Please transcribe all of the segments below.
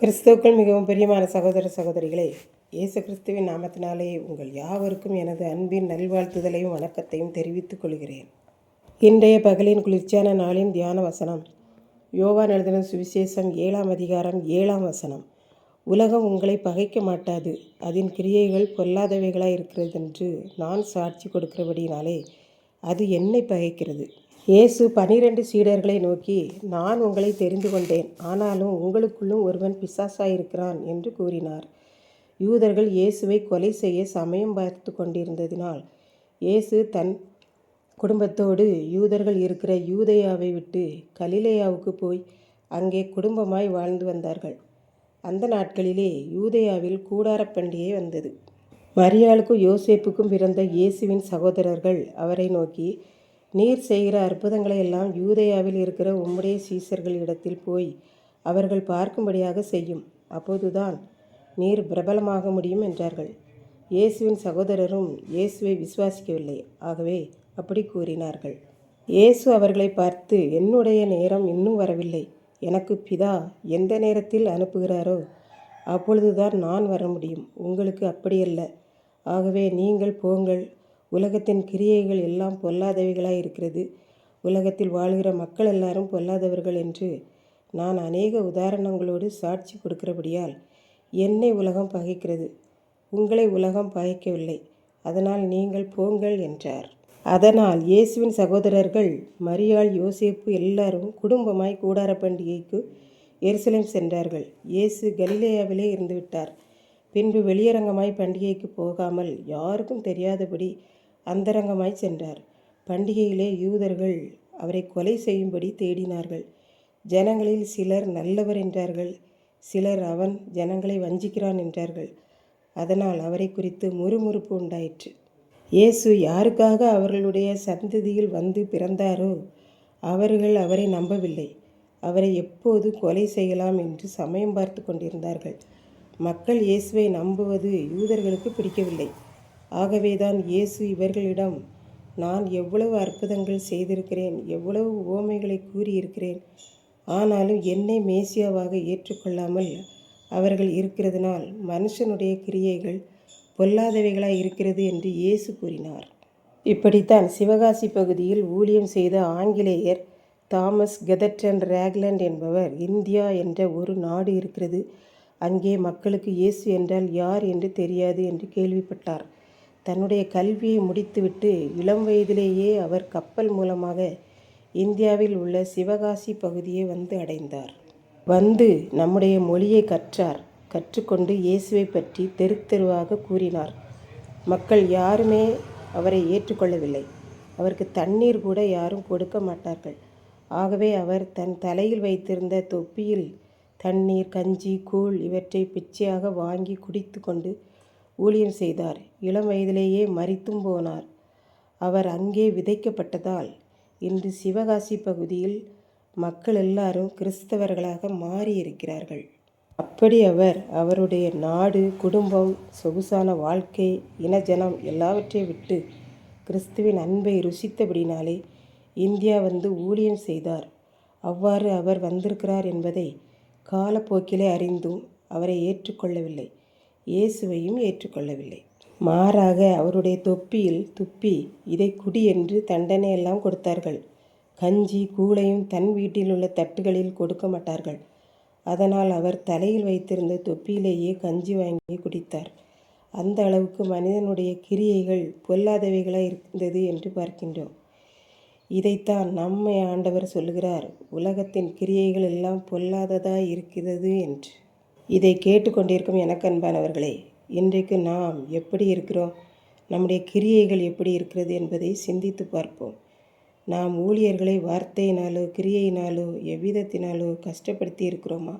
கிறிஸ்துவுக்குள் மிகவும் பிரியமான சகோதர சகோதரிகளே, இயேசு கிறிஸ்துவின் நாமத்தினாலே உங்கள் யாவருக்கும் எனது அன்பின் நல்வாழ்த்துதலையும் வணக்கத்தையும் தெரிவித்துக் கொள்கிறேன். இன்றைய பகலின் குளிர்ச்சியான நாளின் தியான வசனம் யோவான் எழுதின சுவிசேஷம் 7ஆம் அதிகாரம் 7ஆம் வசனம். உலகம் உங்களை பகைக்க மாட்டாது, அதன் கிரியைகள் பொல்லாதவைகளாய் இருக்கிறதென்று நான் சாட்சி கொடுக்கிறபடினாலே அது என்னை பகைக்கிறது. இயேசு 12 சீடர்களை நோக்கி, நான் உங்களை தெரிந்து கொண்டேன், ஆனாலும் உங்களுக்குள்ளும் ஒருவன் பிசாசாயிருக்கிறான் என்று கூறினார். யூதர்கள் இயேசுவை கொலை செய்ய சமயம் பார்த்து கொண்டிருந்ததினால் இயேசு தன் குடும்பத்தோடு யூதர்கள் இருக்கிற யூதேயாவை விட்டு கலிலேயாவுக்கு போய் அங்கே குடும்பமாய் வாழ்ந்து வந்தார்கள். அந்த நாட்களிலே யூதேயாவில் கூடாரப் பண்டிகை வந்தது. மரியாளுக்கும் யோசேப்புக்கும் பிறந்த இயேசுவின் சகோதரர்கள் அவரை நோக்கி, நீர் செய்கிற அற்புதங்களை எல்லாம் யூதேயாவில் இருக்கிற உம்முடைய சீசர்களிடத்தில் போய் அவர்கள் பார்க்கும்படியாக செய்யும், அப்போதுதான் நீர் பிரபலமாக முடியும் என்றார்கள். இயேசுவின் சகோதரரும் இயேசுவை விசுவாசிக்கவில்லை, ஆகவே அப்படி கூறினார்கள். இயேசு அவர்களை பார்த்து, என்னுடைய நேரம் இன்னும் வரவில்லை, எனக்கு பிதா எந்த நேரத்தில் அனுப்புகிறாரோ அப்பொழுதுதான் நான் வர முடியும். உங்களுக்கு அப்படியல்ல. ஆகவே நீங்கள் போங்கள், உலகத்தின் கிரியைகள் எல்லாம் பொல்லாதவைகளாய் இருக்கிறது, உலகத்தில் வாழ்கிற மக்கள் எல்லாரும் பொல்லாதவர்கள் என்று நான் அநேக உதாரணங்களோடு சாட்சி கொடுக்கிறபடியால் என்னை உலகம் பகைக்கிறது. உங்களை உலகம் பகைக்கவில்லை, அதனால் நீங்கள் போங்கள் என்றார். அதனால் இயேசுவின் சகோதரர்கள் மரியாள் யோசேப்பு எல்லாரும் குடும்பமாய் கூடார பண்டிகைக்கு எருசலேம் சென்றார்கள். இயேசு கலிலேயாவிலே இருந்துவிட்டார். பின்பு வெளியரங்கமாய் பண்டிகைக்கு போகாமல் யாருக்கும் தெரியாதபடி அந்தரங்கமாய் சென்றார். பண்டிகையிலே யூதர்கள் அவரை கொலை செய்யும்படி தேடினார்கள். ஜனங்களில் சிலர் நல்லவர் என்றார்கள், சிலர் அவன் ஜனங்களை வஞ்சிக்கிறான் என்றார்கள். அதனால் அவரை குறித்து முறுமுறுப்பு உண்டாயிற்று. இயேசு யாருக்காக அவர்களுடைய சந்ததியில் வந்து பிறந்தாரோ அவர்கள் அவரை நம்பவில்லை. அவரை எப்போது கொலை செய்யலாம் என்று சமயம் பார்த்து கொண்டிருந்தார்கள். மக்கள் இயேசுவை நம்புவது யூதர்களுக்கு பிடிக்கவில்லை. ஆகவேதான் இயேசு இவர்களிடம், நான் எவ்வளவு அற்புதங்கள் செய்திருக்கிறேன், எவ்வளவு உவமைகளை கூறியிருக்கிறேன், ஆனாலும் என்னை மேசியாவாக ஏற்றுக்கொள்ளாமல் அவர்கள் இருக்கிறதுனால் மனுஷனுடைய கிரியைகள் பொல்லாதவைகளாய் இருக்கிறது என்று இயேசு கூறினார். இப்படித்தான் சிவகாசி பகுதியில் ஊழியம் செய்த ஆங்கிலேயர் தாமஸ் கெதர்டன் ராக்லண்ட் என்பவர், இந்தியா என்ற ஒரு நாடு இருக்கிறது, அங்கே மக்களுக்கு இயேசு என்றால் யார் என்று தெரியாது என்று கேள்விப்பட்டார். தன்னுடைய கல்வியை முடித்துவிட்டு இளம் வயதிலேயே அவர் கப்பல் மூலமாக இந்தியாவில் உள்ள சிவகாசி பகுதியை வந்து அடைந்தார். வந்து நம்முடைய மொழியை கற்றார். கற்றுக்கொண்டு இயேசுவை பற்றி தெரு தெருவாக கூறினார். மக்கள் யாருமே அவரை ஏற்றுக்கொள்ளவில்லை. அவருக்கு தண்ணீர் கூட யாரும் கொடுக்க மாட்டார்கள். ஆகவே அவர் தன் தலையில் வைத்திருந்த தொப்பியில் தண்ணீர், கஞ்சி, கூழ் இவற்றை பிச்சையாக வாங்கி குடித்து கொண்டு ஊழியம் செய்தார். இளம் வயதிலேயே மரித்தும் போனார். அவர் அங்கே விதைக்கப்பட்டதால் இன்று சிவகாசி பகுதியில் மக்கள் எல்லாரும் கிறிஸ்தவர்களாக மாறியிருக்கிறார்கள். அப்படி அவர் அவருடைய நாடு, குடும்பம், சொகுசான வாழ்க்கை, இனஜனம் எல்லாவற்றை விட்டு கிறிஸ்துவின் அன்பை ருசித்தபடினாலே இந்தியா வந்து ஊழியம் செய்தார். அவ்வாறு அவர் வந்திருக்கிறார் என்பதை காலப்போக்கிலே அறிந்தும் அவரை ஏற்றுக்கொள்ளவில்லை, இயேசுவையும் ஏற்றுக்கொள்ளவில்லை. மாறாக அவருடைய தொப்பியில் துப்பி இதை குடி என்று தண்டனையெல்லாம் கொடுத்தார்கள். கஞ்சி கூழையும் தன் வீட்டில் உள்ள தட்டுகளில் கொடுக்க மாட்டார்கள். அதனால் அவர் தலையில் வைத்திருந்த தொப்பியிலேயே கஞ்சி வாங்கி குடித்தார். அந்த அளவுக்கு மனிதனுடைய கிரியைகள் பொல்லாதவைகளாய் இருந்தது என்று பார்க்கின்றோம். இதைத்தான் நம்மை ஆண்டவர் சொல்லுகிறார், உலகத்தின் கிரியைகள் எல்லாம் பொல்லாததாய் இருக்கிறது என்று. இதை கேட்டுக்கொண்டிருக்கும் எனக்கு அன்பானவர்களே, இன்றைக்கு நாம் எப்படி இருக்கிறோம், நம்முடைய கிரியைகள் எப்படி இருக்கிறது என்பதை சிந்தித்து பார்ப்போம். நாம் ஊழியர்களை வார்த்தையினாலோ கிரியையினாலோ எவ்விதத்தினாலோ கஷ்டப்படுத்தி இருக்கிறோமா?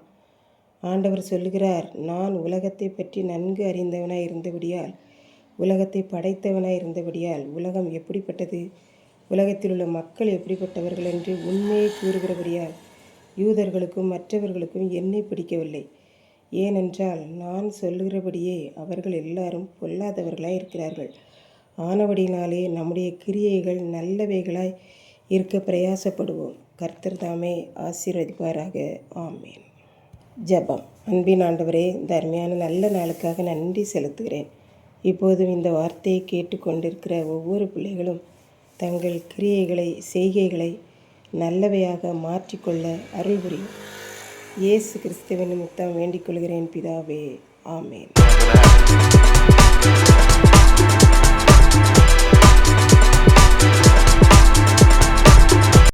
ஆண்டவர் சொல்லுகிறார், நான் உலகத்தை பற்றி நன்கு அறிந்தவனாய் இருந்தபடியால், உலகத்தை படைத்தவனாய் இருந்தபடியால் உலகம் எப்படிப்பட்டது, உலகத்தில் உள்ள மக்கள் எப்படிப்பட்டவர்கள் என்று உண்மையை கூறுகிறபடியால் யூதர்களுக்கும் மற்றவர்களுக்கும் என்னை பிடிக்கவில்லை. ஏனென்றால் நான் சொல்லுகிறபடியே அவர்கள் எல்லாரும் பொல்லாதவர்களாய் இருக்கிறார்கள். ஆனபடினாலே நம்முடைய கிரியைகள் நல்லவைகளாய் இருக்க பிரயாசப்படுவோம். கர்த்தர் தாமே ஆசீர்வதிப்பாராக. ஆமேன். ஜெபம். அன்பின் ஆண்டவரே, இந்த அருமையான நல்ல நாளுக்காக நன்றி செலுத்துகிறேன். இப்போதும் இந்த வார்த்தையை கேட்டுக்கொண்டிருக்கிற ஒவ்வொரு பிள்ளைகளும் தங்கள் கிரியைகளை, செய்கைகளை நல்லவையாக மாற்றிக்கொள்ள அருள் புரியும். இயேசு கிறிஸ்துவின் நிமித்தம் வேண்டிக் கொள்கிறேன் பிதாவே. ஆமேன்.